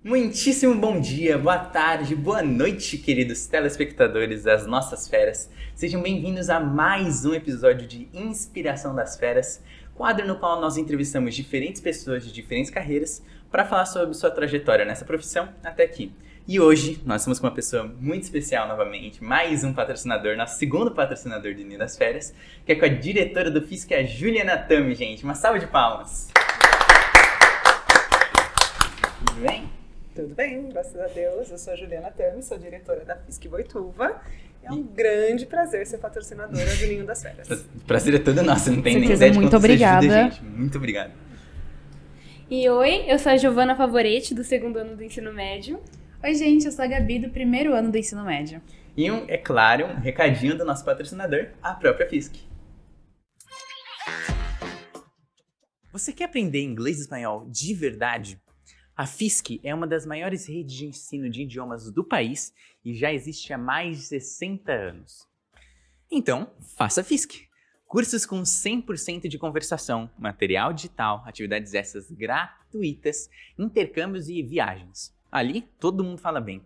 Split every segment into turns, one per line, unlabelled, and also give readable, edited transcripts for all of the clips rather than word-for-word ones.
Muitíssimo bom dia, boa tarde, boa noite, queridos telespectadores das nossas feras. Sejam bem-vindos a mais um episódio de Inspiração das Feras, quadro no qual nós entrevistamos diferentes pessoas de diferentes carreiras para falar sobre sua trajetória nessa profissão até aqui. E hoje nós estamos com uma pessoa muito especial novamente, mais um patrocinador, nosso segundo patrocinador do Ninho das Feras, que é com a diretora do FISC, a Juliana Tami, gente. Uma salva de palmas. Tudo bem?
Tudo bem, graças a Deus. Eu sou a Juliana Tami, sou diretora da FISC Boituva. É um grande prazer ser patrocinadora do Ninho das Feras.
Prazer é todo nosso, não tem nem
certeza,
ideia de
muito
quanto
obrigada.
você ajuda, gente. Muito obrigado.
E oi, eu sou a Giovana Favoretti, do segundo ano do ensino médio.
Oi, gente, eu sou a Gabi, do primeiro ano do ensino médio.
E é claro, um recadinho do nosso patrocinador, a própria FISC. Você quer aprender inglês e espanhol de verdade? A FISC é uma das maiores redes de ensino de idiomas do país e já existe há mais de 60 anos. Então, faça FISC. Cursos com 100% de conversação, material digital, atividades extras gratuitas, intercâmbios e viagens. Ali, todo mundo fala bem.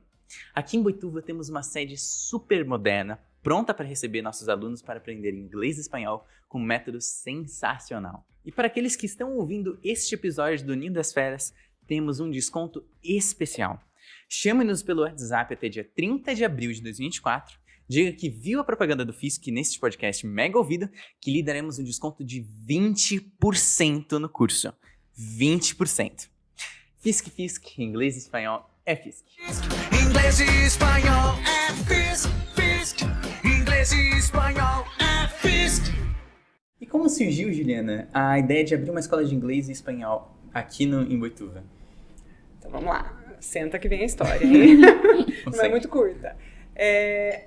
Aqui em Boituva temos uma sede super moderna, pronta para receber nossos alunos para aprender inglês e espanhol com um método sensacional. E para aqueles que estão ouvindo este episódio do Ninho das Feras, temos um desconto especial. Chame-nos pelo WhatsApp até dia 30 de abril de 2024, diga que viu a propaganda do FISC neste podcast mega ouvido, que lhe daremos um desconto de 20% no curso. 20%. FISC, inglês e espanhol é FISC.
Inglês e espanhol é FISC. Inglês e espanhol é FISC.
E como surgiu, Juliana, a ideia de abrir uma escola de inglês e espanhol aqui em Boituva?
Então vamos lá, senta que vem a história, hein? Não é muito curta.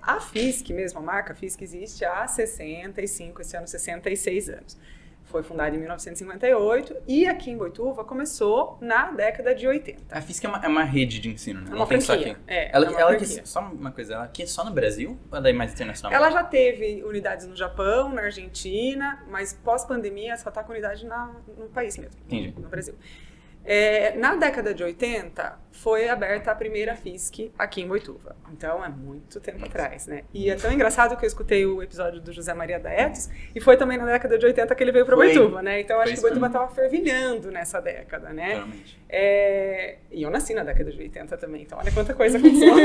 A FISC mesmo, a marca FISC existe há 65, esse ano 66 anos. Foi fundada em 1958 e aqui em Boituva começou na década de 80.
A FISC é uma rede de ensino, né?
É uma franquia.
Só uma coisa, ela aqui é só no Brasil ou ela é mais internacional?
Ela já teve unidades no Japão, na Argentina, mas pós-pandemia só está com unidade no país mesmo,
Entendi.
no Brasil. Na década de 80, foi aberta a primeira FISC aqui em Boituva. Então, é muito tempo atrás, né? E é tão engraçado que eu escutei o episódio do José Maria da Etos, e foi também na década de 80 que ele veio para Boituva, né? Então, acho que Boituva estava fervilhando nessa década, né?
Realmente.
E eu nasci na década de 80 também, então olha quanta coisa aconteceu.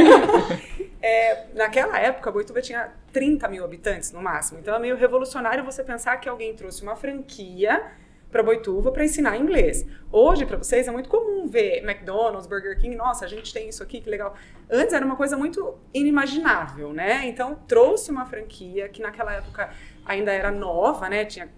Naquela época, Boituva tinha 30 mil habitantes no máximo. Então, é meio revolucionário você pensar que alguém trouxe uma franquia para Boituva para ensinar inglês. Hoje, para vocês, é muito comum ver McDonald's, Burger King, nossa, a gente tem isso aqui, que legal. Antes era uma coisa muito inimaginável, né? Então, trouxe uma franquia que naquela época ainda era nova, né? Tinha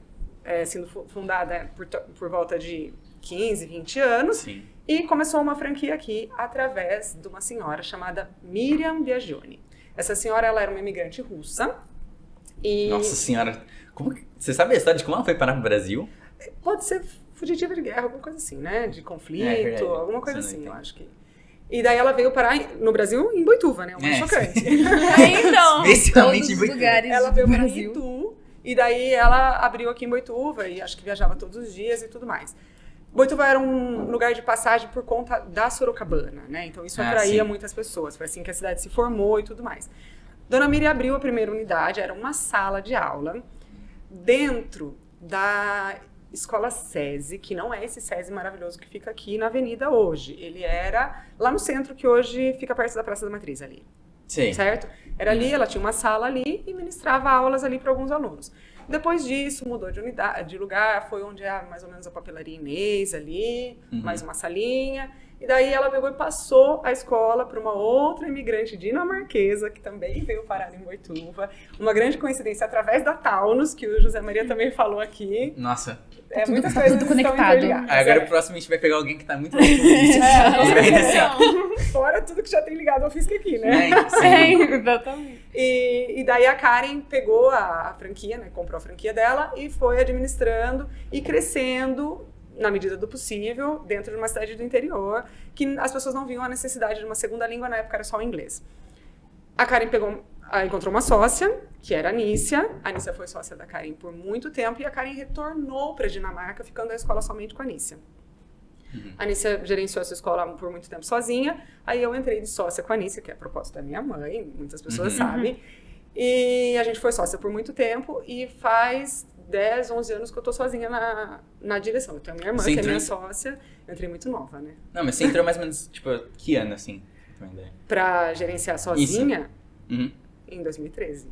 sido fundada por volta de 15, 20 anos.
Sim.
E começou uma franquia aqui através de uma senhora chamada Miriam Biagioni. Essa senhora, ela era uma imigrante russa. E
Nossa senhora, você sabe a história de como ela foi parar no Brasil?
pode ser fugitiva de guerra, alguma coisa assim, né? De conflito, alguma coisa assim, eu acho que. E daí ela veio parar no Brasil, em Boituva, né? O mais chocante.
Então,
Especialmente em
Todos os
Boituva.
lugares
Ela
do
veio para
Brasil.
Itu, e daí ela abriu aqui em Boituva, e acho que viajava todos os dias e tudo mais. Boituva era um lugar de passagem por conta da Sorocabana, né? Então isso atraía muitas pessoas, foi assim que a cidade se formou e tudo mais. Dona Miriam abriu a primeira unidade, era uma sala de aula, dentro da Escola SESI, que não é esse SESI maravilhoso que fica aqui na avenida hoje. Ele era lá no centro, que hoje fica perto da Praça da Matriz ali.
Sim.
Certo? Era ali, ela tinha uma sala ali e ministrava aulas ali para alguns alunos. Depois disso, mudou de lugar, foi onde é mais ou menos a papelaria Inês ali, mais uma salinha. E daí ela pegou e passou a escola para uma outra imigrante dinamarquesa, que também veio parar em Boituva. Uma grande coincidência através da Taunus, que o José Maria também falou aqui.
Nossa.
Muitas
tá
coisas
tudo
estão
conectado.
interligadas.
Agora o próximo a gente vai pegar alguém que tá muito bem com isso.
Fora tudo que já tem ligado ao FISC aqui, né?
exatamente.
E daí a Karen pegou a franquia, né? Comprou a franquia dela e foi administrando e crescendo na medida do possível, dentro de uma cidade do interior, que as pessoas não viam a necessidade de uma segunda língua, na época era só o inglês. A Karen encontrou uma sócia, que era a Nícia. A Nícia foi sócia da Karen por muito tempo e a Karen retornou para a Dinamarca, ficando na escola somente com a Nícia. A Anícia gerenciou essa escola por muito tempo sozinha, aí eu entrei de sócia com a Anícia, que é a proposta da minha mãe, muitas pessoas sabem, e a gente foi sócia por muito tempo, e faz 10, 11 anos que eu tô sozinha na direção. Eu tenho a minha irmã, que é minha sócia, eu entrei muito nova, né?
Não, mas você entrou mais ou menos, tipo, que ano, assim?
Pra gerenciar sozinha, em 2013.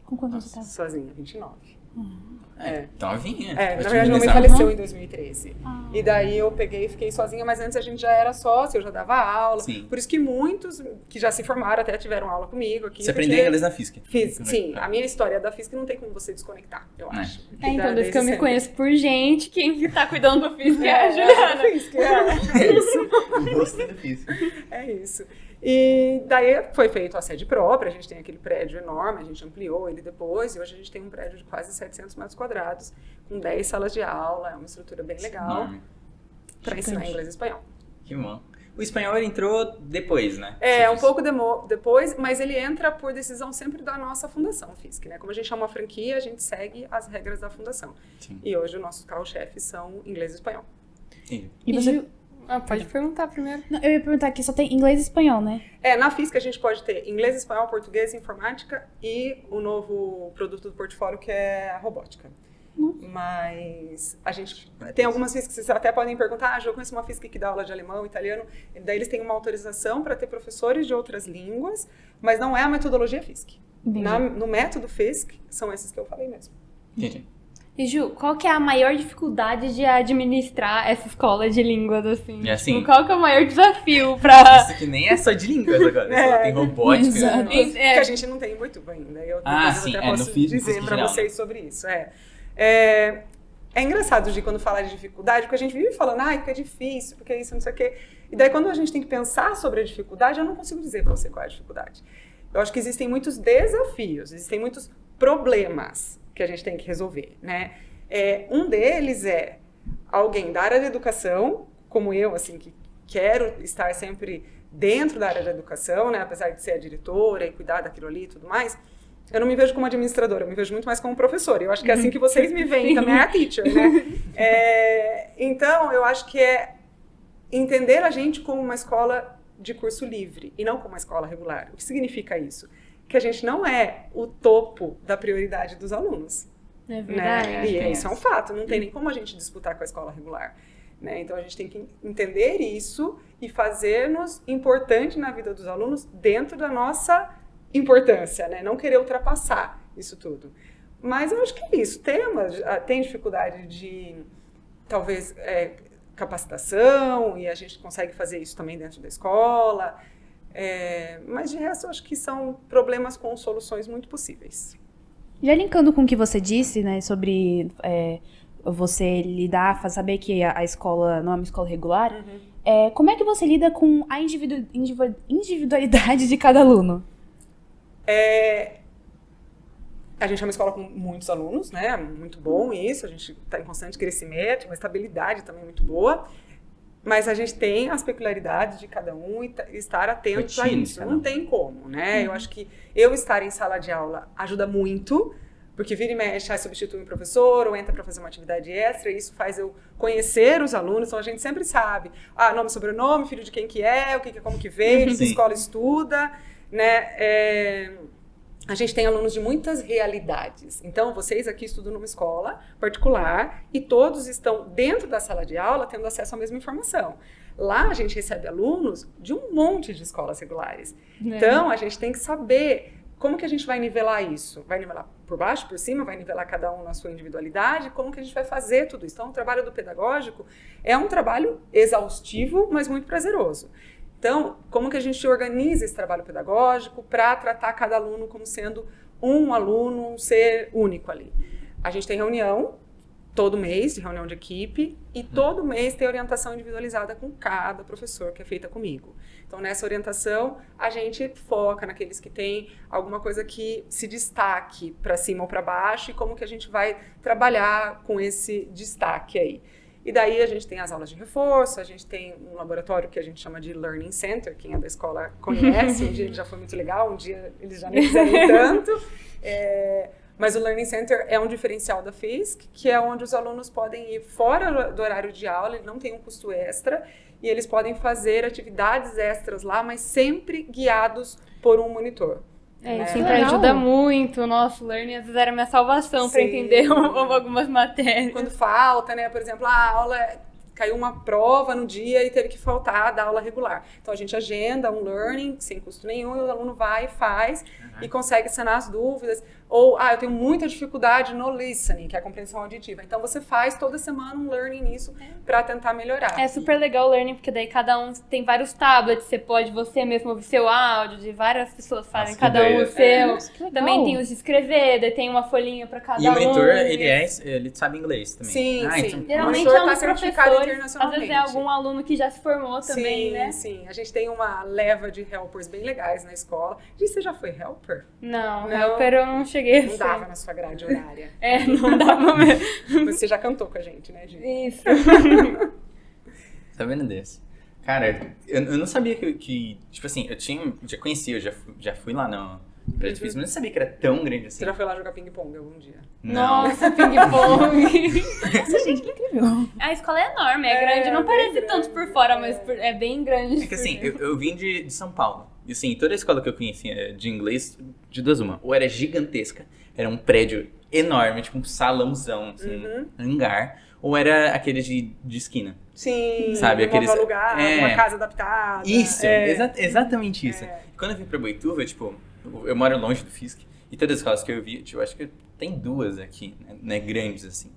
Com quanto você tá?
Sozinha, 29.
Então vinha.
Na verdade, minha mãe faleceu em 2013. E daí eu peguei e fiquei sozinha, mas antes a gente já era sócia, eu já dava aula.
Sim.
Por isso que muitos que já se formaram até tiveram aula comigo aqui.
Você aprendeu inglês na FISC?
Sim, a minha história da FISC não tem como você desconectar, eu acho.
Então, desde que eu me conheço por gente, quem tá cuidando do FISC é a Juliana.
É isso.
O rosto da FISC.
É isso. E daí foi feito a sede própria, a gente tem aquele prédio enorme, a gente ampliou ele depois, e hoje a gente tem um prédio de quase 700 metros quadrados, com 10 salas de aula, é uma estrutura bem legal para ensinar inglês e espanhol.
Que bom. O espanhol ele entrou depois, né?
Um pouco depois, mas ele entra por decisão sempre da nossa fundação FISC, né? Como a gente é uma franquia, a gente segue as regras da fundação. Sim. E hoje os nossos carro-chefes são inglês e espanhol.
E você...
pode perguntar primeiro.
Não, eu ia perguntar que só tem inglês e espanhol, né?
Na FISC a gente pode ter inglês, espanhol, português, informática e o novo produto do portfólio que é a robótica. Mas a gente tem algumas FISC que vocês até podem perguntar, eu conheço uma FISC que dá aula de alemão, italiano, daí eles têm uma autorização para ter professores de outras línguas, mas não é a metodologia FISC. No método FISC são esses que eu falei mesmo.
Entendi.
E Ju, qual que é a maior dificuldade de administrar essa escola de línguas, assim?
Assim,
qual que é o maior desafio pra...
Isso que nem é só de línguas agora, tem robótica.
Que a gente não tem muito ainda. Eu até posso dizer para vocês sobre isso. É engraçado de quando fala de dificuldade, porque a gente vive falando, porque é difícil, porque isso, não sei o quê. E daí quando a gente tem que pensar sobre a dificuldade, eu não consigo dizer para você qual é a dificuldade. Eu acho que existem muitos desafios, existem muitos problemas que a gente tem que resolver, né? Um deles é alguém da área da educação, como eu, assim, que quero estar sempre dentro da área da educação, né? Apesar de ser a diretora e cuidar daquilo ali e tudo mais, eu não me vejo como administradora, eu me vejo muito mais como professora. Eu acho que é assim que vocês me veem também, a teacher, né? Então, eu acho que é entender a gente como uma escola de curso livre e não como uma escola regular. O que significa isso? Que a gente não é o topo da prioridade dos alunos.
É verdade.
Né? E isso é um fato, não tem nem como a gente disputar com a escola regular. Né? Então a gente tem que entender isso e fazer-nos importante na vida dos alunos dentro da nossa importância, né? Não querer ultrapassar isso tudo. Mas eu acho que é isso. Tem dificuldade de, talvez, capacitação, e a gente consegue fazer isso também dentro da escola. Mas de resto, eu acho que são problemas com soluções muito possíveis.
Já linkando com o que você disse, né, sobre você lidar, saber que a escola não é uma escola regular, como é que você lida com a individualidade de cada aluno?
A gente é uma escola com muitos alunos, né? Muito bom isso, a gente está em constante crescimento, uma estabilidade também muito boa. Mas a gente tem as peculiaridades de cada um e estar atento a isso. Não tem como, né? Eu acho que eu estar em sala de aula ajuda muito, porque vira e mexe, substitui um professor ou entra para fazer uma atividade extra, e isso faz eu conhecer os alunos, então a gente sempre sabe, nome, sobrenome, filho de quem que é, como que veio, de que escola estuda, né? A gente tem alunos de muitas realidades. Então, vocês aqui estudam numa escola particular e todos estão dentro da sala de aula tendo acesso à mesma informação. Lá, a gente recebe alunos de um monte de escolas regulares. Então, a gente tem que saber como que a gente vai nivelar isso. Vai nivelar por baixo, por cima, vai nivelar cada um na sua individualidade, como que a gente vai fazer tudo isso. Então, o trabalho do pedagógico é um trabalho exaustivo, mas muito prazeroso. Então, como que a gente organiza esse trabalho pedagógico para tratar cada aluno como sendo um aluno, um ser único ali? A gente tem reunião todo mês, de reunião de equipe, e todo mês tem orientação individualizada com cada professor, que é feita comigo. Então, nessa orientação, a gente foca naqueles que têm alguma coisa que se destaque para cima ou para baixo, e como que a gente vai trabalhar com esse destaque aí. E daí a gente tem as aulas de reforço, a gente tem um laboratório que a gente chama de Learning Center, quem é da escola conhece, um dia ele já foi muito legal, um dia eles já não fizeram tanto. Mas o Learning Center é um diferencial da FISC, que é onde os alunos podem ir fora do horário de aula, ele não tem um custo extra, e eles podem fazer atividades extras lá, mas sempre guiados por um monitor.
Sempre ajuda muito. Nossa, o Learning às vezes era minha salvação para entender algumas matérias.
Quando falta, né? Por exemplo, a aula caiu uma prova no dia e teve que faltar da aula regular. Então a gente agenda um learning sem custo nenhum e o aluno vai e faz e consegue sanar as dúvidas. Ou, eu tenho muita dificuldade no listening, que é a compreensão auditiva. Então você faz toda semana um learning nisso para tentar melhorar.
É super legal o Learning, porque daí cada um tem vários tablets, você mesmo ouvir seu áudio, de várias pessoas fazem, cada um o seu. Também tem os de escrever, daí tem uma folhinha para cada um.
E o monitor, ele sabe inglês também.
Sim.
Então,
geralmente
o monitor
é um dos
certificado
professores,
internacionalmente.
às vezes é algum aluno que já se formou também, né?
Sim. A gente tem uma leva de helpers bem legais na escola. Você já foi helper?
Não, helper eu não cheguei a ser.
Não dava na sua grade horária.
Não dava mesmo.
Você já cantou com a gente, né, Gi?
Isso.
Sabendo desse. Cara, eu não sabia que tipo assim, já conhecia, eu já fui lá no prédio físico, mas não sabia que era tão grande assim.
Você já foi lá jogar ping-pong algum dia?
Não.
Nossa, ping-pong.
Nossa, gente, que incrível.
A escola é enorme, é grande, não parece
grande,
tanto por fora, mas é bem grande.
É que assim, eu vim de São Paulo. E assim, toda a escola que eu conhecia de inglês, de duas uma, ou era gigantesca, era um prédio enorme, tipo um salãozão, assim, hangar, ou era aquele de esquina.
Sim,
sabe,
aqueles lugar, uma casa adaptada.
Isso, exatamente isso. Quando eu vim pra Boituva, tipo, eu moro longe do FISC, e todas as escolas que eu vi, tipo, acho que tem duas aqui, né, grandes assim,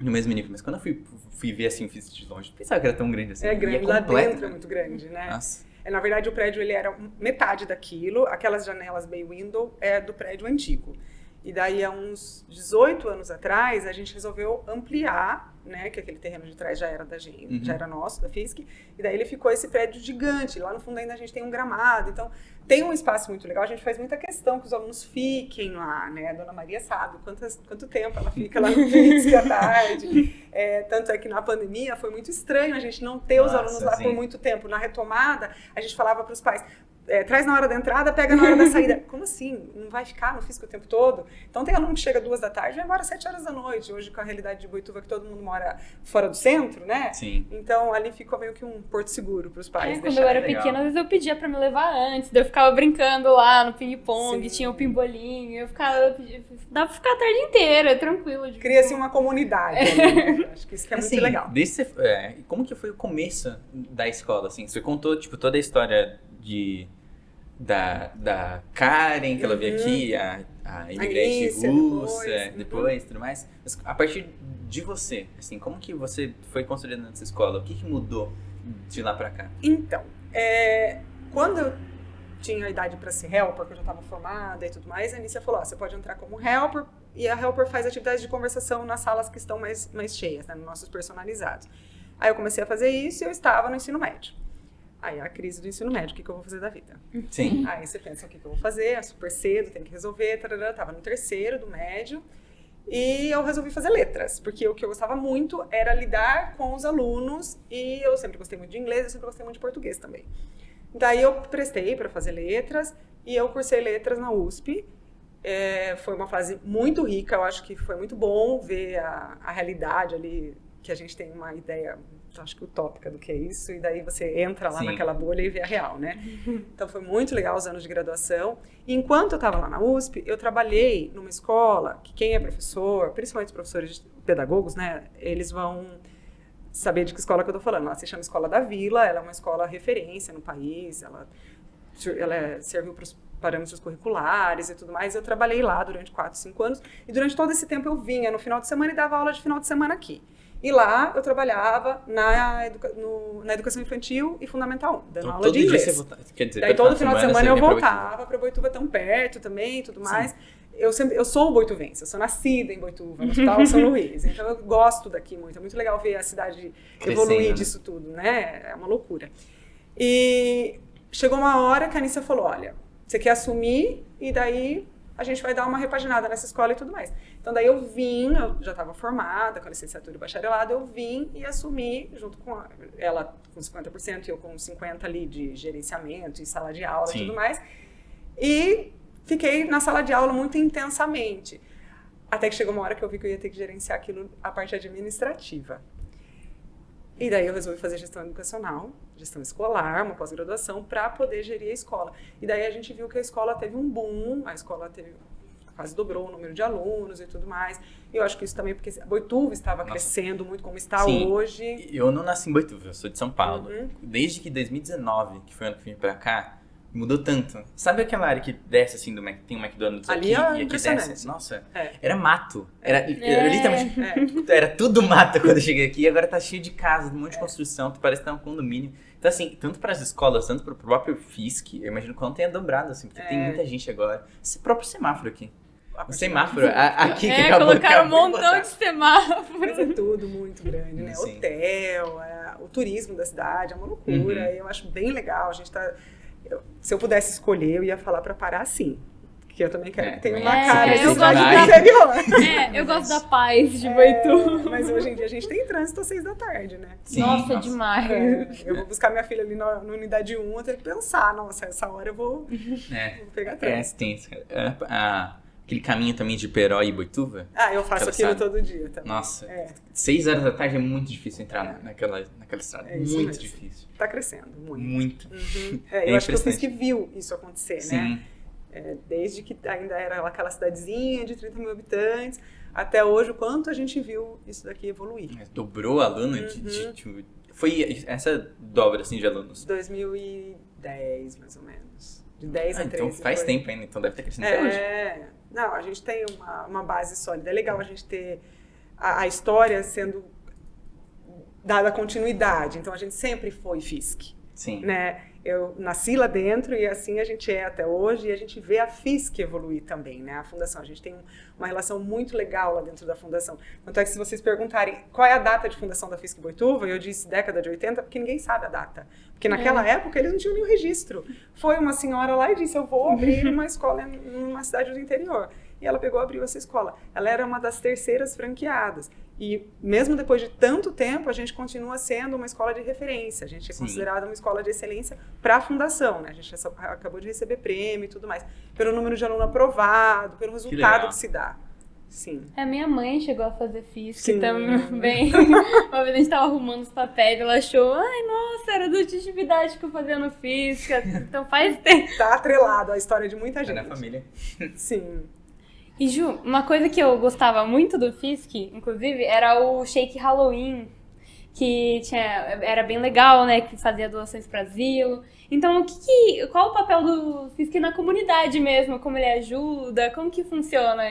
no mesmo nível. Mas quando eu fui ver assim o FISC de longe, eu pensava que era tão grande assim.
É grande,
e
lá
completo,
dentro é muito grande, né?
Nossa.
Na verdade, o prédio ele era metade daquilo, aquelas janelas bay window é do prédio antigo. E daí, há uns 18 anos atrás, a gente resolveu ampliar, né, que aquele terreno de trás já era da gente, já era nosso, da FISC, e daí ele ficou esse prédio gigante. Lá no fundo ainda a gente tem um gramado, então tem um espaço muito legal. A gente faz muita questão que os alunos fiquem lá, né? A Dona Maria sabe quanto tempo ela fica lá no FISC à tarde. Tanto é que na pandemia foi muito estranho a gente não ter os alunos lá por muito tempo. Na retomada, a gente falava para os pais, traz na hora da entrada, pega na hora da saída. Como assim? Não vai ficar no FISC o tempo todo? Então tem aluno que chega 2 da tarde e vai embora às 7 horas da noite. Hoje, com a realidade de Boituva, que todo mundo mora fora do centro, né?
Sim.
Então ali ficou meio que um porto seguro para os pais.
Quando eu era pequena, às vezes eu pedia pra me levar antes. Daí eu ficava brincando lá no ping-pong, tinha o pimbolinho. Dá pra ficar a tarde inteira, tranquilo.
Cria-se uma comunidade. Né? Acho que isso que é muito legal.
Como que foi o começo da escola? Assim? Você contou tipo, toda a história da Karen, que ela veio aqui, a imigrante russa, depois tudo mais. Mas a partir de você, assim, como que você foi construindo nessa escola? O que mudou de lá pra cá?
Então, quando eu tinha a idade para ser helper, que eu já estava formada e tudo mais, a Anícia falou, você pode entrar como helper, e a helper faz atividades de conversação nas salas que estão mais cheias, né, nos nossos personalizados. Aí eu comecei a fazer isso e eu estava no ensino médio. Aí a crise do ensino médio, o que eu vou fazer da vida?
Sim.
Aí você pensa, o que eu vou fazer? É super cedo, tem que resolver, tarará. Tava no 3º do médio e eu resolvi fazer letras, porque o que eu gostava muito era lidar com os alunos e eu sempre gostei muito de inglês, eu sempre gostei muito de português também. Daí eu prestei para fazer letras e eu cursei letras na USP. Foi uma fase muito rica, eu acho que foi muito bom ver a realidade ali, que a gente tem uma ideia, acho que utópica do que é isso, e daí você entra lá naquela bolha e vê a real, né? Então foi muito legal os anos de graduação. E enquanto eu estava lá na USP, eu trabalhei numa escola que quem é professor, principalmente os professores pedagogos, né, eles vão saber de que escola que eu estou falando. Ela se chama Escola da Vila, ela é uma escola referência no país, ela serviu para os parâmetros curriculares e tudo mais. Eu trabalhei lá durante 4, 5 anos, e durante todo esse tempo eu vinha no final de semana e dava aula de final de semana aqui. E lá eu trabalhava na educação infantil e fundamental 1, dando aula de inglês.
Quer dizer,
daí todo final de semana eu voltava para Boituva, tão perto também e tudo mais. Eu sou boituvense, eu sou nascida em Boituva, no Hospital São Luís. Então eu gosto daqui muito, é muito legal ver a cidade evoluir disso tudo, né? É uma loucura. E chegou uma hora que a Anícia falou, olha, você quer assumir e daí a gente vai dar uma repaginada nessa escola e tudo mais. Então daí eu já estava formada com a licenciatura e bacharelado, eu vim e assumi, junto com ela com 50% e eu com 50% ali de gerenciamento e sala de aula e tudo mais. E fiquei na sala de aula muito intensamente. Até que chegou uma hora que eu vi que eu ia ter que gerenciar aquilo, a parte administrativa. E daí eu resolvi fazer gestão educacional, gestão escolar, uma pós-graduação, para poder gerir a escola. E daí a gente viu que a escola teve um boom, a escola quase dobrou o número de alunos e tudo mais. E eu acho que isso também porque Boituva estava crescendo muito como está hoje.
Eu não nasci em Boituva, eu sou de São Paulo. Desde que 2019, que foi o ano que eu vim pra cá, mudou tanto. Sabe aquela área que desce assim, tem um McDonald's
ali
aqui
é
e aqui desce? Nossa, era mato. Era literalmente, era tudo mato quando eu cheguei aqui. E agora tá cheio de casas, um monte de construção, parece que tá um condomínio. Então assim, tanto para as escolas, tanto pro próprio FISC, eu imagino quanto tenha dobrado, assim, porque tem muita gente agora. Esse próprio semáforo aqui. O semáforo aqui que
colocaram um montão de semáforos.
Mas é tudo muito grande, né?
Sim.
Hotel, o turismo da cidade, é uma loucura. E eu acho bem legal. A gente tá... Se eu pudesse escolher, eu ia falar pra parar assim. Que eu também quero que tenha uma cara de cidade do interior.
Eu gosto da paz de Boituva.
Mas hoje em dia a gente tem trânsito às 6 da tarde, né?
Sim,
nossa, demais.
Eu vou buscar minha filha ali na unidade 1, eu tenho que pensar, nossa, essa hora eu vou pegar trânsito.
Tem aquele caminho também de Peró e Boituva.
Eu faço aquilo todo dia também.
Nossa, 6 horas da tarde é muito difícil entrar naquela estrada. Muito difícil.
Tá crescendo, muito.
Muito.
Eu acho que eu fiz que viu isso acontecer,
Sim.
né? Desde que ainda era aquela cidadezinha de 30 mil habitantes, até hoje, o quanto a gente viu isso daqui evoluir.
Dobrou aluno foi essa dobra assim, de alunos?
2010, mais ou menos. De 10 a 13.
Então faz tempo ainda, então deve ter crescido até hoje.
Não, a gente tem uma base sólida. É legal a gente ter a história sendo dada continuidade. Então a gente sempre foi FISC.
Sim.
Né? Eu nasci lá dentro e assim a gente é até hoje, e a gente vê a FISC evoluir também, né? A fundação, a gente tem uma relação muito legal lá dentro da fundação. Tanto é que se vocês perguntarem qual é a data de fundação da FISC Boituva, eu disse década de 80, porque ninguém sabe a data. Porque naquela época eles não tinham nenhum registro. Foi uma senhora lá e disse, eu vou abrir uma escola numa cidade do interior. E ela pegou e abriu essa escola. Ela era uma das terceiras franqueadas. E mesmo depois de tanto tempo, a gente continua sendo uma escola de referência. A gente é considerada uma escola de excelência para a fundação, né? A gente acabou de receber prêmio e tudo mais. Pelo número de aluno aprovado, pelo resultado que se dá. Sim.
A minha mãe chegou a fazer FISC também. Uma vez a gente tava arrumando os papéis, ela achou, nossa, era da atividade que eu fazia no FISC. Então faz tempo.
Tá atrelado à história de muita gente.
Tá na família.
Sim.
E Ju, uma coisa que eu gostava muito do FISC, inclusive, era o Shake Halloween, que era bem legal, né, que fazia doações para asilo. Então, qual o papel do FISC na comunidade mesmo? Como ele ajuda? Como que funciona?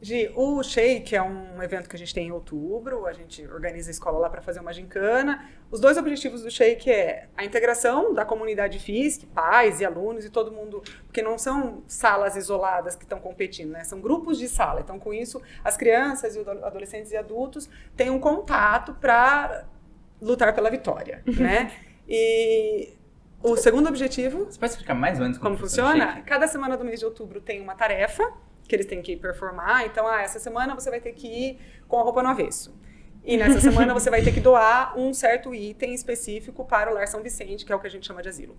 Gi, o Shake é um evento que a gente tem em outubro, a gente organiza a escola lá para fazer uma gincana. Os dois objetivos do Shake é a integração da comunidade FISC, pais e alunos e todo mundo, porque não são salas isoladas que estão competindo, né? São grupos de sala. Então, com isso, as crianças, e adolescentes e adultos têm um contato para lutar pela vitória, né? E o segundo objetivo...
Você pode explicar mais ou menos
como funciona? Cada semana do mês de outubro tem uma tarefa que eles têm que performar. Então, essa semana você vai ter que ir com a roupa no avesso. E nessa semana você vai ter que doar um certo item específico para o Lar São Vicente, que é o que a gente chama de asilo.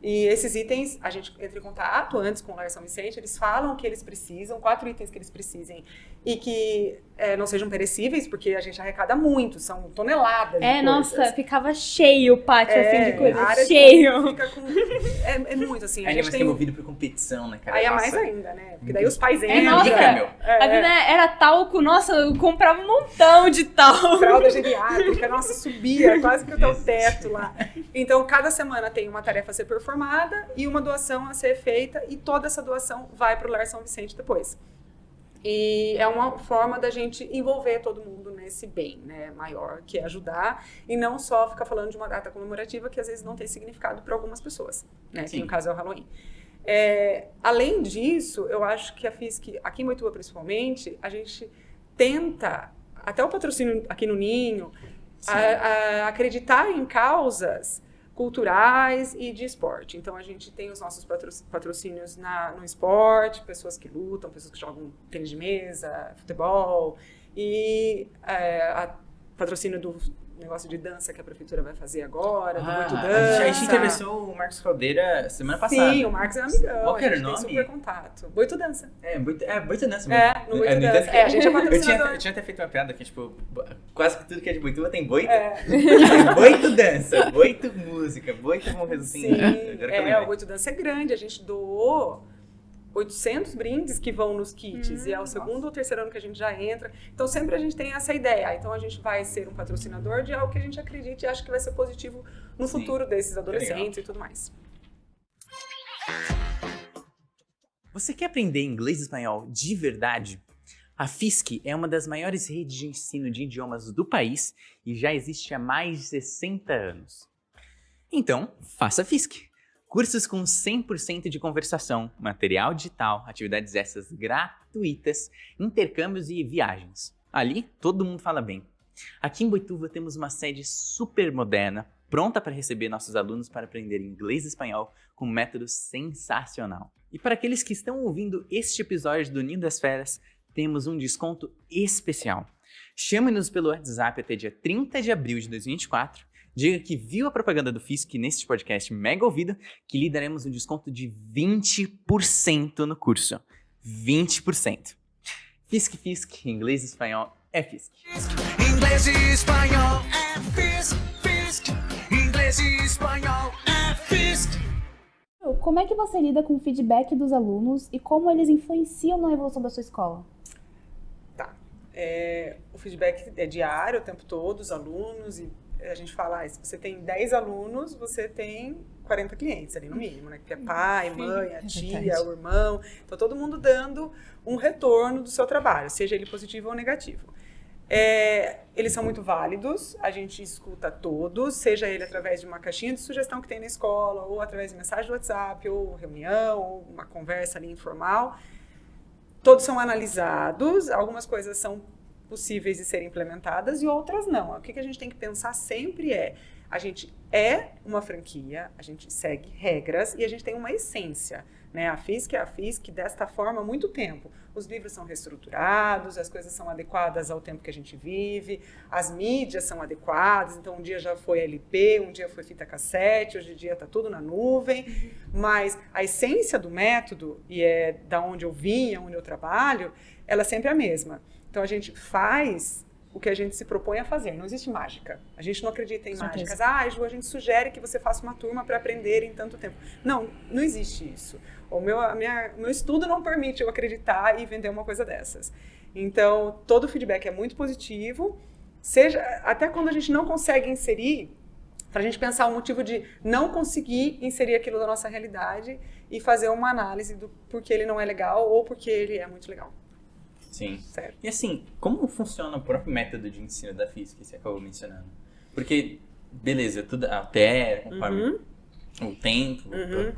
E esses itens, a gente entra em contato antes com o Lar São Vicente, eles falam o que eles precisam, 4 itens que eles precisem e que não sejam perecíveis, porque a gente arrecada muito, são toneladas de coisas.
Nossa, ficava cheio o pátio, assim, de coisa,
a área
cheio.
Fica com... É muito, assim, a
Ainda
gente
mais
tem...
que é movido por competição, né, cara?
Aí é mais ainda, né? Porque daí os pais entram.
Nossa, a vida era talco, nossa, eu comprava um montão de talco.
Fralda geriátrica, nossa, subia quase que até o teto lá. Então, cada semana tem uma tarefa a ser performada e uma doação a ser feita, e toda essa doação vai para o Lar São Vicente depois. E é uma forma da gente envolver todo mundo nesse bem, né, maior, que é ajudar, e não só ficar falando de uma data comemorativa que às vezes não tem significado para algumas pessoas, né, que no caso é o Halloween. Além disso, eu acho que a FISC, aqui em Boituva principalmente, a gente tenta, até o patrocínio aqui no Ninho, a acreditar em causas culturais e de esporte. Então, a gente tem os nossos patrocínios no esporte, pessoas que lutam, pessoas que jogam tênis de mesa, futebol, e patrocínio do negócio de dança que a prefeitura vai fazer agora, do Muito
A
Dança.
gente entrevistou o Marcos Caldeira semana passada.
Sim, o Marcos é amigão.
Qual que era
a gente
o
tem
nome?
super contato. Muito Dança.
Boita Dança mesmo.
No Muito Dança.
Dança.
A gente é
Eu
patrocinador.
tinha até feito uma piada que, tipo, quase que tudo que é de Boituva tem boita.
É.
Tem boito dança, boito música, boito alguma coisa assim.
Sim,
Agora que eu lembrei.
o Muito Dança é grande. A gente doou 800 brindes que vão nos kits. E é o segundo ou terceiro ano que a gente já entra. Então, sempre a gente tem essa ideia. Então, a gente vai ser um patrocinador de algo que a gente acredita e acha que vai ser positivo no
Sim.
futuro desses adolescentes e tudo mais.
Você quer aprender inglês e espanhol de verdade? A FISC é uma das maiores redes de ensino de idiomas do país e já existe há mais de 60 anos. Então, faça FISC. Cursos com 100% de conversação, material digital, atividades extras gratuitas, intercâmbios e viagens. Ali, todo mundo fala bem. Aqui em Boituva temos uma sede super moderna, pronta para receber nossos alunos para aprender inglês e espanhol com um método sensacional. E para aqueles que estão ouvindo este episódio do Ninho das Feras, temos um desconto especial. Chame-nos pelo WhatsApp até dia 30 de abril de 2024. Diga que viu a propaganda do FISC neste podcast mega ouvido, que lhe daremos um desconto de 20% no curso. 20%. FISC, inglês e espanhol é FISC.
Inglês e espanhol é Fisk. Inglês e espanhol é Fisk.
Como é que você lida com o feedback dos alunos e como eles influenciam na evolução da sua escola?
Tá. O feedback é diário, o tempo todo, os alunos, e a gente fala, se você tem 10 alunos, você tem 40 clientes ali no mínimo, né? Que é pai, mãe, a tia, o irmão. Então, todo mundo dando um retorno do seu trabalho, seja ele positivo ou negativo. Eles são muito válidos, a gente escuta todos, seja ele através de uma caixinha de sugestão que tem na escola, ou através de mensagem do WhatsApp, ou reunião, ou uma conversa ali informal. Todos são analisados, algumas coisas são possíveis de serem implementadas e outras não. O que a gente tem que pensar sempre a gente é uma franquia, a gente segue regras e a gente tem uma essência, né? A FISC é a FISC desta forma há muito tempo. Os livros são reestruturados, as coisas são adequadas ao tempo que a gente vive, as mídias são adequadas, então um dia já foi LP, um dia foi fita cassete, hoje em dia está tudo na nuvem, mas a essência do método, e é da onde eu vim, onde eu trabalho, ela é sempre a mesma. Então, a gente faz o que a gente se propõe a fazer. Não existe mágica. A gente não acredita em mágicas. Ju, a gente sugere que você faça uma turma para aprender em tanto tempo. Não existe isso. O meu estudo não permite eu acreditar e vender uma coisa dessas. Então, todo o feedback é muito positivo. Até quando a gente não consegue inserir, para a gente pensar o motivo de não conseguir inserir aquilo da nossa realidade e fazer uma análise do porquê ele não é legal ou porque ele é muito legal.
Sim.
Certo.
E assim, como funciona o próprio método de ensino da FISC que você acabou mencionando? Porque, beleza, tudo altera conforme o tempo,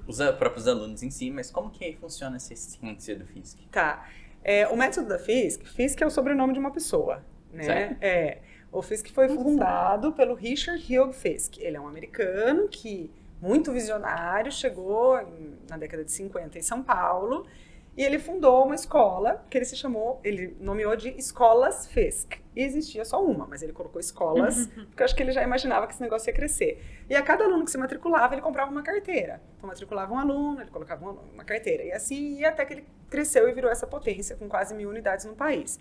os próprios alunos em si, mas como que funciona essa essência do FISC?
Tá. O método da FISC é o sobrenome de uma pessoa, né?
Certo?
O FISC foi fundado pelo Richard Hugh Fisk. Ele é um americano que, muito visionário, chegou na década de 50 em São Paulo. E ele fundou uma escola que ele nomeou de Escolas Fisk. E existia só uma, mas ele colocou escolas, porque eu acho que ele já imaginava que esse negócio ia crescer. E a cada aluno que se matriculava, ele comprava uma carteira. Então, matriculava um aluno, ele colocava uma carteira. E assim ia até que ele cresceu e virou essa potência, com quase 1.000 unidades no país.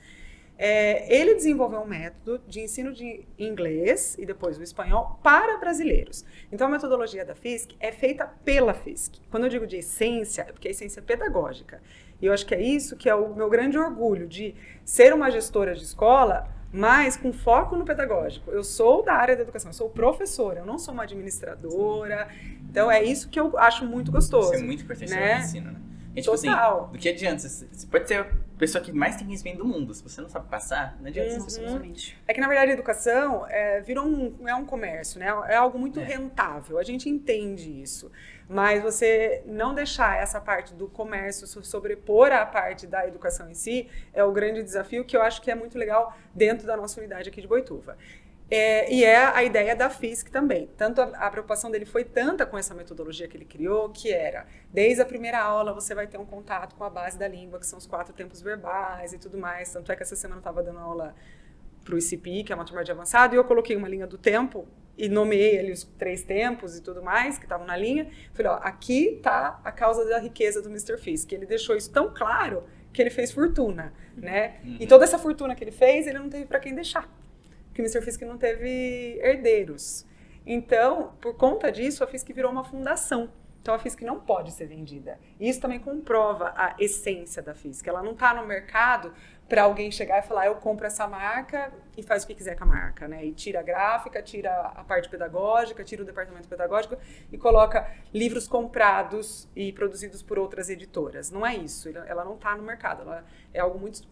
Ele desenvolveu um método de ensino de inglês e depois o espanhol para brasileiros. Então, a metodologia da FISC é feita pela FISC. Quando eu digo de essência, é porque a essência é pedagógica. E eu acho que é isso que é o meu grande orgulho, de ser uma gestora de escola, mas com foco no pedagógico. Eu sou da área da educação, eu sou professora, eu não sou uma administradora. Então, é isso que eu acho muito gostoso.
Isso é muito importante no ensino, né? E, tipo
Total.
assim, do que adianta? Você pode ser a pessoa que mais tem conhecimento do mundo. Se você não sabe passar, não adianta.
É que, na verdade, a educação virou um comércio, né? É algo muito rentável. A gente entende isso. Mas você não deixar essa parte do comércio sobrepor a parte da educação em si é o grande desafio que eu acho que é muito legal dentro da nossa unidade aqui de Boituva. E é a ideia da FISC também. Tanto a preocupação dele foi tanta com essa metodologia que ele criou, que era, desde a primeira aula, você vai ter um contato com a base da língua, que são os 4 tempos verbais e tudo mais. Tanto é que essa semana eu estava dando aula pro ICP, que é uma turma de avançado, e eu coloquei uma linha do tempo e nomeei ali os 3 tempos e tudo mais, que estavam na linha. Falei, ó, aqui tá a causa da riqueza do Mr. Fisk. Ele deixou isso tão claro que ele fez fortuna, né? E toda essa fortuna que ele fez, ele não teve para quem deixar. Porque o Mr. Fisk não teve herdeiros. Então, por conta disso, a Fisk virou uma fundação. Então, a Fisk não pode ser vendida. E isso também comprova a essência da Fisk. Ela não está no mercado para alguém chegar e falar, eu compro essa marca e faz o que quiser com a marca, né? E tira a gráfica, tira a parte pedagógica, tira o departamento pedagógico e coloca livros comprados e produzidos por outras editoras. Não é isso. Ela não está no mercado. Ela é algo muito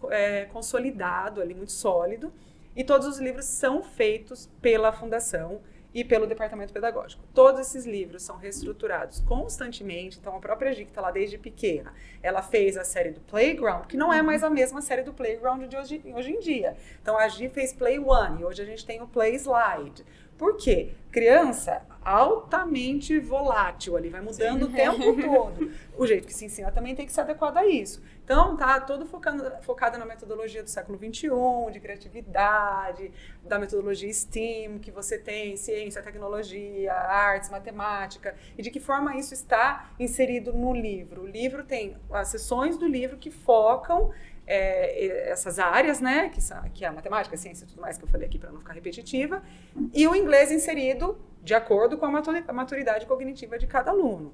consolidado, ali, muito sólido. E todos os livros são feitos pela fundação e pelo departamento pedagógico. Todos esses livros são reestruturados constantemente, então a própria Gi, que está lá desde pequena, ela fez a série do Playground, que não é mais a mesma série do Playground de hoje em dia. Então a Gi fez Play One e hoje a gente tem o Play Slide. Por quê? Criança altamente volátil ali, vai mudando o tempo todo. O jeito que se ensina também tem que ser adequado a isso. Então, tá todo focado na metodologia do século XXI, de criatividade, da metodologia STEAM, que você tem ciência, tecnologia, artes, matemática, e de que forma isso está inserido no livro. O livro tem as seções do livro que focam essas áreas, né, que é a matemática, a ciência e tudo mais que eu falei aqui para não ficar repetitiva, e o inglês inserido de acordo com a maturidade cognitiva de cada aluno.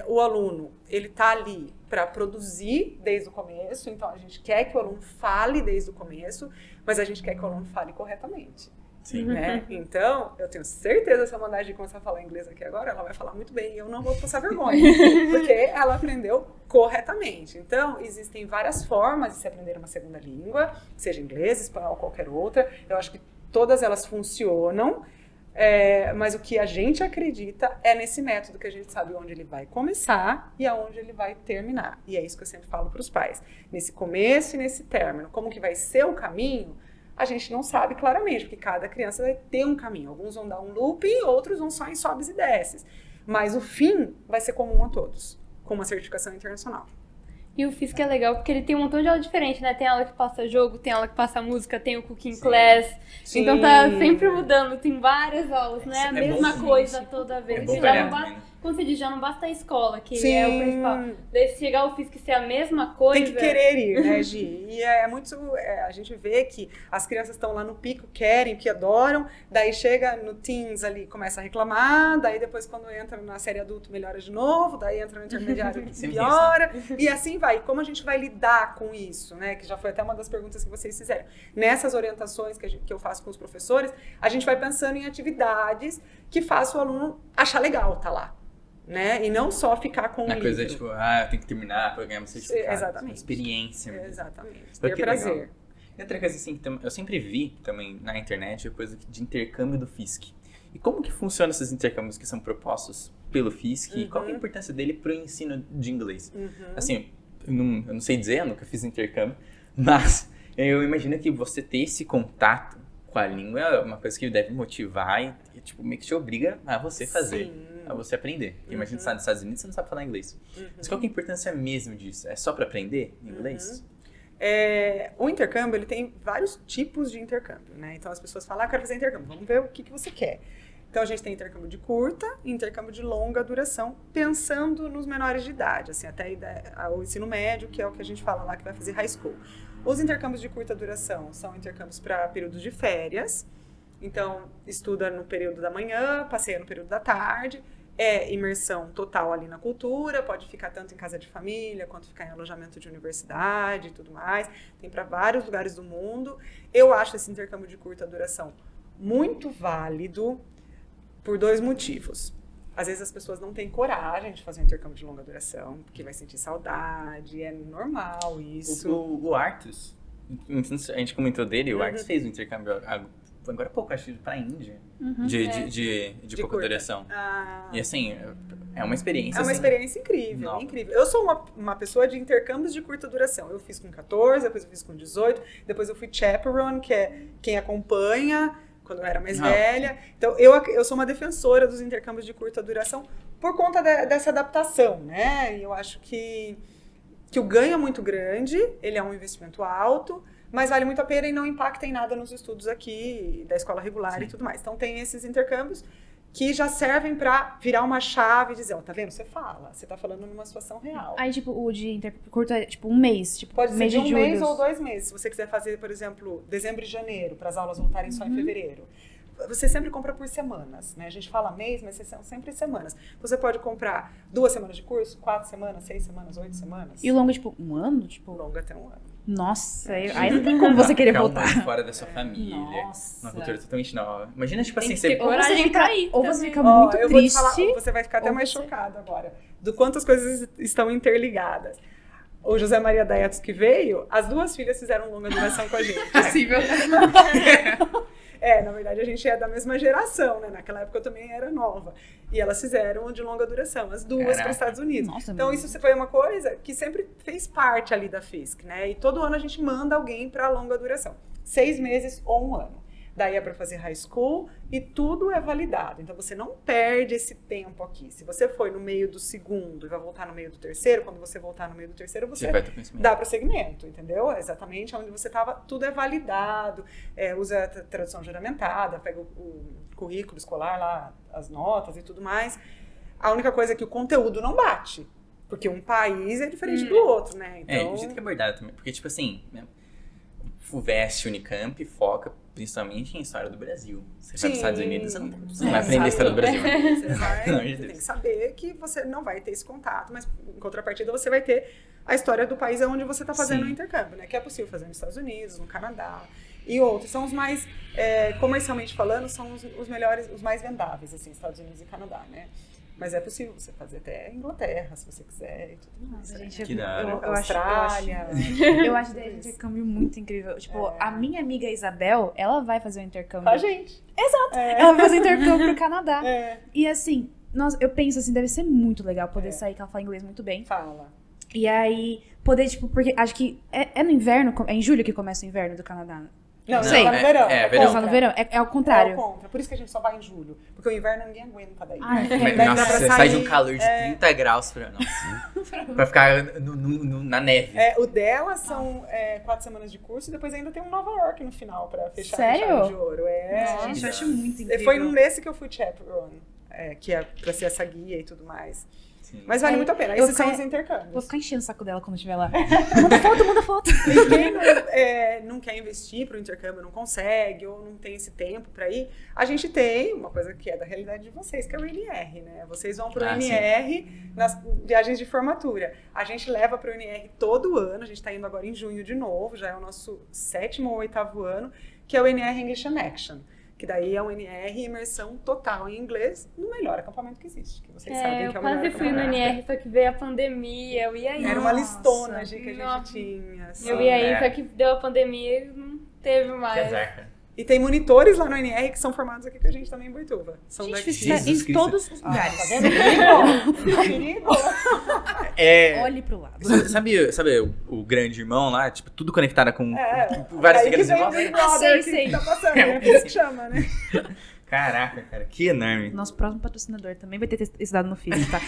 O aluno, ele está ali para produzir desde o começo, então a gente quer que o aluno fale desde o começo, mas a gente quer que o aluno fale corretamente.
Sim.
Né? Então, eu tenho certeza que se eu mandar a Gi começar a falar inglês aqui agora, ela vai falar muito bem e eu não vou passar vergonha, porque ela aprendeu corretamente. Então, existem várias formas de se aprender uma segunda língua, seja inglês, espanhol, qualquer outra. Eu acho que todas elas funcionam, mas o que a gente acredita é nesse método que a gente sabe onde ele vai começar e aonde ele vai terminar. E é isso que eu sempre falo para os pais. Nesse começo e nesse término, como que vai ser o caminho, a gente não sabe claramente, porque cada criança vai ter um caminho. Alguns vão dar um looping, outros vão só em sobes e desces. Mas o fim vai ser comum a todos, com uma certificação internacional.
E o Fisk é legal porque ele tem um montão de aula diferente, né? Tem aula que passa jogo, tem aula que passa música, tem o cooking class.
Sim.
Então tá sempre mudando, tem várias aulas, né? A mesma
bom,
coisa toda vez.
bom
Já
variado
não basta,
também.
como você diz, já não basta a escola, que
Sim.
é o principal. Daí se chegar o Fisk ser a mesma coisa...
Tem que querer ir, né, Gi? E a gente vê que as crianças estão lá no pico, querem, que adoram, daí chega no teens ali, começa a reclamar, daí depois quando entra na série adulto melhora de novo, daí entra no intermediário piora, e assim vai. E como a gente vai lidar com isso, né? Que já foi até uma das perguntas que vocês fizeram. Nessas orientações que eu faço com os professores, a gente vai pensando em atividades que façam o aluno achar legal estar lá. Né? E não só ficar com o livro.
coisa tipo, eu tenho que terminar para ganhar um certificado.
Exatamente.
Uma experiência.
Exatamente.
Porque
Ter prazer.
legal. E outra coisa assim, que eu sempre vi também na internet, é coisa de intercâmbio do Fisk. E como que funcionam esses intercâmbios que são propostos pelo Fisk? E qual que é a importância dele para o ensino de inglês? Assim, eu não sei dizer, eu nunca fiz intercâmbio, mas eu imagino que você ter esse contato com a língua é uma coisa que deve motivar e tipo, meio que te obriga a você fazer.
Sim.
A você aprender. Imagina que você está nos Estados Unidos e você não sabe falar inglês. Mas qual que é a importância mesmo disso? É só para aprender inglês?
O intercâmbio, ele tem vários tipos de intercâmbio, né? Então as pessoas falam, eu quero fazer intercâmbio, vamos ver o que você quer. Então a gente tem intercâmbio de curta e intercâmbio de longa duração, pensando nos menores de idade, assim, até o ensino médio, que é o que a gente fala lá, que vai fazer high school. Os intercâmbios de curta duração são intercâmbios para períodos de férias, então estuda no período da manhã, passeia no período da tarde, imersão total ali na cultura, pode ficar tanto em casa de família, quanto ficar em alojamento de universidade e tudo mais, tem para vários lugares do mundo. Eu acho esse intercâmbio de curta duração muito válido por 2 motivos. Às vezes as pessoas não têm coragem de fazer um intercâmbio de longa duração, porque vai sentir saudade, é normal isso.
O Artus, a gente comentou dele, o Artus fez um intercâmbio agora há pouco, acho que para a Índia, de pouca
curta.
duração. E assim, é uma experiência.
É uma
assim,
experiência incrível,
nova.
incrível. Eu sou uma pessoa de intercâmbios de curta duração. Eu fiz com 14, depois eu fiz com 18, depois eu fui chaperone, que é quem acompanha quando eu era mais velha. Então, eu sou uma defensora dos intercâmbios de curta duração por conta dessa adaptação, né? E eu acho que o ganho é muito grande, ele é um investimento alto, mas vale muito a pena e não impacta em nada nos estudos aqui da escola regular e tudo mais. Então tem esses intercâmbios que já servem para virar uma chave e dizer, ó, tá vendo? Você fala, você tá falando numa situação real.
Aí, tipo, o de intercâmbio curto é, tipo, um mês. Tipo,
Pode ser
mês
de um
julho.
mês ou 2 meses. Se você quiser fazer, por exemplo, dezembro e janeiro, para as aulas voltarem só em fevereiro. Você sempre compra por semanas, né? A gente fala mês, mas são sempre semanas. Você pode comprar 2 semanas de curso, 4 semanas, 6 semanas, 8 semanas.
E o longo, tipo, um ano? Tipo,
Longo até um ano.
nossa, aí não tem como você querer
Ficar um
voltar.
ano fora da sua família.
Nossa.
Uma cultura totalmente nova. Imagina, tipo assim,
que
você...
ter
Ou você
coragem
fica,
pra ir
ou você
também.
fica
Ó,
muito
eu vou te
triste.
falar, você vai ficar até
ou
mais
você-
chocado agora, do quanto as coisas estão interligadas. O José Maria Daetos que veio, as 2 filhas fizeram longa duração com a gente.
Possível.
Na verdade, a gente é da mesma geração, né? Naquela época eu também era nova. E elas fizeram de longa duração, as 2 para os Estados Unidos.
Nossa,
Então, isso foi uma coisa que sempre fez parte ali da FISC, né? E todo ano a gente manda alguém para longa duração. 6 meses ou 1 ano. Daí é para fazer high school e tudo é validado. Então, você não perde esse tempo aqui. Se você foi no meio do segundo e vai voltar no meio do terceiro, quando você voltar no meio do terceiro, você
vai ter conhecimento.
dá prosseguimento, entendeu? Exatamente onde você estava, tudo é validado, usa a tradução juramentada, pega o currículo escolar lá, as notas e tudo mais. A única coisa é que o conteúdo não bate, porque um país é diferente do outro, né? Então,
o jeito que é abordado também. Porque, tipo assim, né, o VEST Unicamp foca principalmente em história do Brasil. Você vai para os Estados Unidos, você não vai aprender a história do Brasil. Né?
Você, vai,
Pelo amor de
você tem
Deus.
que saber que você não vai ter esse contato, mas em contrapartida você vai ter a história do país onde você está fazendo o intercâmbio, né? Que é possível fazer nos Estados Unidos, no Canadá e outros. São os mais, comercialmente falando, são os melhores, os mais vendáveis, assim, Estados Unidos e Canadá, né? Mas é possível você fazer até Inglaterra, se você quiser e tudo mais.
Nossa,
né?
gente,
Que da hora.
eu acho,
Austrália.
eu acho a ideia de intercâmbio muito incrível. Tipo, a minha amiga Isabel, ela vai fazer um intercâmbio.
Com a gente.
Ela vai fazer intercâmbio pro Canadá.
É,
E assim, nossa, eu penso assim, deve ser muito legal poder sair, que ela fala inglês muito bem.
fala.
E aí, poder, tipo, porque acho que é no inverno, é em julho que começa o inverno do Canadá.
Não,
sei.
tá no verão.
É,
é
verão.
Só
contra.
no verão, é ao contrário.
É o contra. Por isso que a gente só vai em julho. Porque o inverno ninguém aguenta daí.
Ah, é.
Daí dá
Nossa,
pra
você sai de um
sair,
calor de 30 graus pra ficar na neve.
O dela são 4 semanas de curso e depois ainda tem um Nova York no final pra fechar com
Sério?
chave de ouro.
Gente, eu acho muito incrível.
Foi nesse que eu fui chaperone, que é pra ser essa guia e tudo mais.
Sim.
Mas vale muito a pena.
eu
Esses são
ficar-
os intercâmbios.
Vou ficar enchendo o saco dela quando estiver lá. Manda foto, manda foto.
E quem não quer investir para o intercâmbio, não consegue ou não tem esse tempo para ir, a gente tem uma coisa que é da realidade de vocês, que é o NR, né? Vocês vão para o NR nas viagens de formatura. A gente leva para o NR todo ano, a gente está indo agora em junho de novo, já é o nosso 7º ou 8º ano, que é o NR English in Action. Que daí é um NR imersão total em inglês no melhor acampamento que existe. Que vocês sabem
Eu
que é o melhor
quase fui no
acampamento.
NR, só que veio a pandemia, eu ia ir.
Era uma
Nossa.
listona de que a gente
Nossa.
tinha. assim.
Eu ia ir,
É.
só que deu a pandemia e não teve
Que
mais.
azar, cara.
E tem monitores lá no NR que são formados aqui com a gente também em Boituva. São
Gente,
daqui.
isso tá
Jesus
em
Cristo.
todos os lugares.
Tá vendo? Perigo! Perigo!
Olhe pro lado.
Sabe o grande irmão lá? Tipo, tudo conectado com
É,
vários
aí que
pequenos
vem
irmãos.
o Big Brother
Sei,
que
sei.
tá passando, né? Por isso que chama, né?
Caraca, cara, que enorme.
Nosso próximo patrocinador também vai ter estudado no FIS, tá?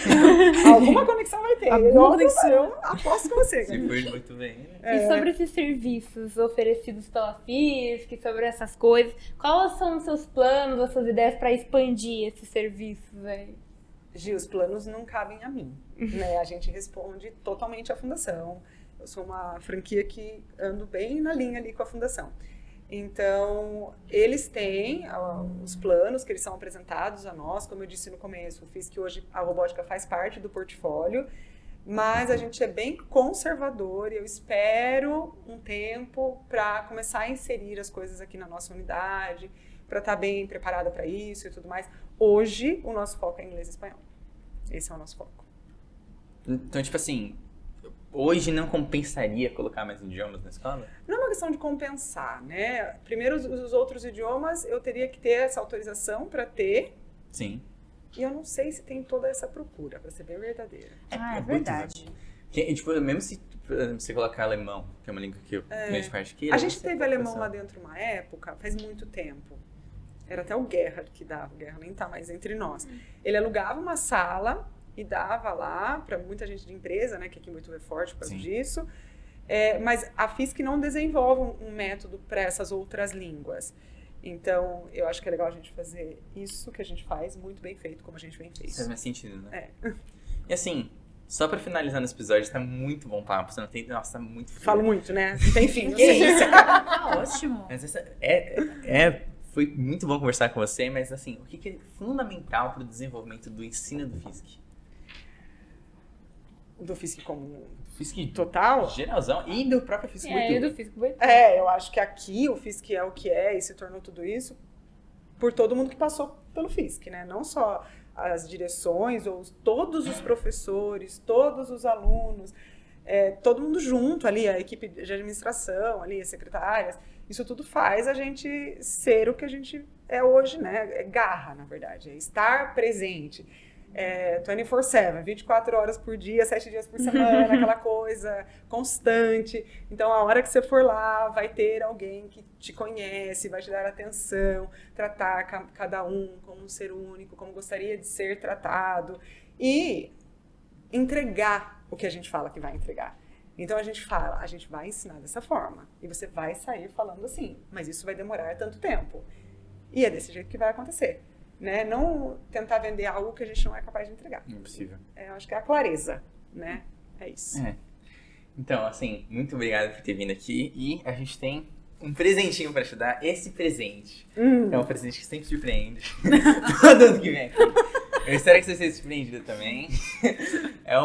Alguma conexão vai ter.
Alguma
Eu
conexão.
Eu aposto com você.
Se
cara.
foi muito bem. Né?
E sobre esses serviços oferecidos pela FISC, sobre essas coisas, quais são os seus planos, as suas ideias para expandir esses serviços aí?
Gil, os planos não cabem a mim. Né? A gente responde totalmente à fundação. Eu sou uma franquia que ando bem na linha ali com a fundação. Então, eles têm os planos que eles são apresentados a nós, como eu disse no começo, fiz que hoje a robótica faz parte do portfólio, mas a gente é bem conservador e eu espero um tempo para começar a inserir as coisas aqui na nossa unidade, para estar bem preparada para isso e tudo mais. Hoje, o nosso foco é inglês e espanhol. Esse é o nosso foco.
Então, tipo assim, hoje não compensaria colocar mais idiomas na escola?
Não é uma questão de compensar, né? Primeiro, os outros idiomas, eu teria que ter essa autorização para ter,
Sim.
e eu não sei se tem toda essa procura, para ser bem verdadeira.
Ah, é
muito
verdade.
Que, tipo, mesmo se por exemplo, você colocar alemão, que é uma língua que eu grande parte queira,
A gente
você
teve
pode
alemão
passar.
lá dentro uma época, faz muito tempo. Era até o Gerhard que dava, o Gerhard nem tá mais entre nós. Ele alugava uma sala e dava lá para muita gente de empresa, né, que aqui em Boituva é forte por causa
Sim.
disso. Mas a FISC não desenvolve um método para essas outras línguas. Então, eu acho que é legal a gente fazer isso que a gente faz muito bem feito, como a gente bem fez.
Faz mais sentido, né? E assim, só pra finalizar nesse episódio, tá muito bom papo. Você não tem... Nossa, tá muito frio.
Falo muito, né? Enfim.
Que isso? Tá ótimo.
Mas foi muito bom conversar com você, mas assim, o que é fundamental pro desenvolvimento do ensino do FISC?
Do FISC como
FISC
total?
geralzão e do próprio FISC
E
Boituva.
do Físico Boituva.
Eu acho que aqui o FISC é o que é e se tornou tudo isso por todo mundo que passou pelo FISC, né? Não só as direções, ou todos os professores, todos os alunos, todo mundo junto ali, a equipe de administração, ali, as secretárias, isso tudo faz a gente ser o que a gente é hoje, né? É garra, na verdade, é estar presente. 24/7, 24 horas por dia, 7 dias por semana, aquela coisa constante. Então, a hora que você for lá, vai ter alguém que te conhece, vai te dar atenção, tratar cada um como um ser único, como gostaria de ser tratado e entregar o que a gente fala que vai entregar. Então, a gente fala, a gente vai ensinar dessa forma e você vai sair falando assim, mas isso vai demorar tanto tempo. E é desse jeito que vai acontecer. Né? Não tentar vender algo que a gente não é capaz de entregar.
Impossível.
Eu acho que é a clareza, né? É isso.
Então, assim, muito obrigado por ter vindo aqui. E a gente tem um presentinho pra te dar. Esse presente é um presente que sempre surpreende. Todo ano que vem aqui. Eu espero que você seja surpreendido também. É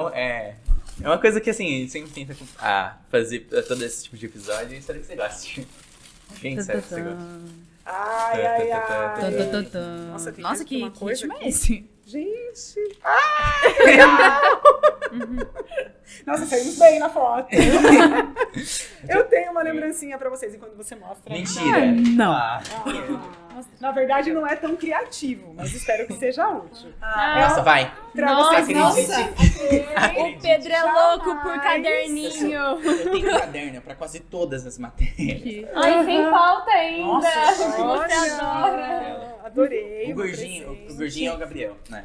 uma coisa que, assim, a gente sempre tenta fazer todo esse tipo de episódio e espero que você goste. Gente, espero que você goste.
Ai.
Nossa, que
uma coisa
ritmo é
aqui.
esse?
Gente! Ai, que legal! Nossa, saímos bem na foto. Eu tenho uma lembrancinha pra vocês enquanto você mostra.
Mentira!
Não.
Na verdade, não é tão criativo, mas espero que seja útil.
Nossa, vai!
Pra
Nossa,
vocês
O Pedro é louco por caderninho.
Eu tenho caderno pra quase todas as matérias.
Ai, sem pauta ainda.
Nossa,
Você adora.
Adorei.
O gordinho é o Gabriel, né?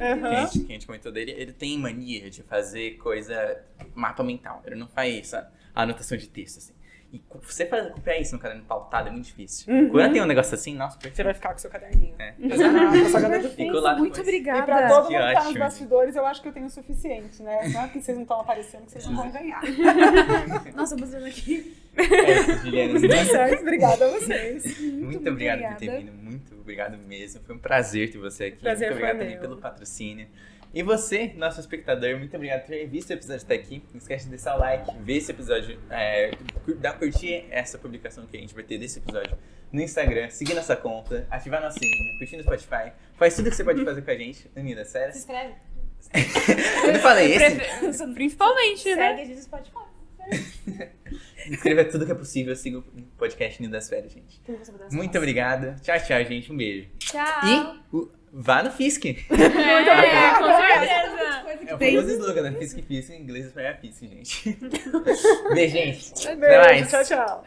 Que a gente comentou dele. Ele tem mania de fazer coisa mapa mental. Ele não faz a anotação de texto, assim. E você copiar isso no caderno pautado é muito difícil. Quando tem um negócio assim, nossa, perfeito.
Você vai ficar com o seu caderninho.
Exato. Ficou lá
Muito
depois.
obrigada.
E pra todo
Que
mundo que tá nos
ótimo.
bastidores, eu acho que eu tenho o suficiente, né? Não é porque vocês não estão aparecendo que vocês não vão ganhar.
Nossa, eu tô aqui.
Juliana,
Tá certo? Obrigada a vocês.
muito obrigado por ter vindo. Muito obrigado mesmo. Foi um prazer ter você aqui.
Prazer
muito obrigado
foi
também
meu.
pelo patrocínio. E você, nosso espectador, muito obrigado por ter visto o episódio até aqui. Não esquece de deixar o like, ver esse episódio, curtir essa publicação que a gente vai ter desse episódio no Instagram, seguir nossa conta, ativar nosso sininho, curtir no Spotify. Faz tudo que você pode fazer com a gente. Anida, sério?
Se inscreve.
Eu falei esse?
Principalmente, né?
Segue a gente no Spotify.
Escreva tudo que é possível, siga o podcast Nido das Férias, gente. Muito obrigado. Tchau, tchau, gente. Um beijo.
Tchau.
E vá no FISC.
Com certeza.
É o famoso slogan da FISC, em inglês é FISC, gente. Beijo, gente. Até
Beijo,
mais.
tchau, tchau.